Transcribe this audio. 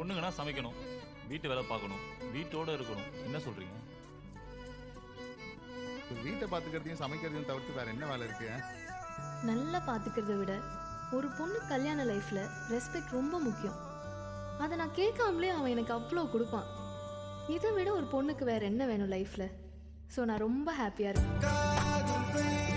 பொண்ணுங்கன்னா சமைக்கணும், வீட்டு வேலை பார்க்கணும், வீட்டோட இருக்கணும். என்ன சொல்றீங்க? வீட்டை பார்த்துக்கிறதையும் சமைக்கிறதையும் தவிர்த்து வேற என்ன வேலை இருக்கு? நல்லா பார்த்துக்கிறத விட ஒரு பொண்ணு கல்யாண லைஃப்ல ரெஸ்பெக்ட் ரொம்ப முக்கியம். அதை நான் கேட்காமலே அவன் எனக்கு அவ்வளோ கொடுப்பான். இதை விட ஒரு பொண்ணுக்கு வேற என்ன வேணும் லைஃப்ல? ஸோ நான் ரொம்ப ஹாப்பியாக இருக்கேன்.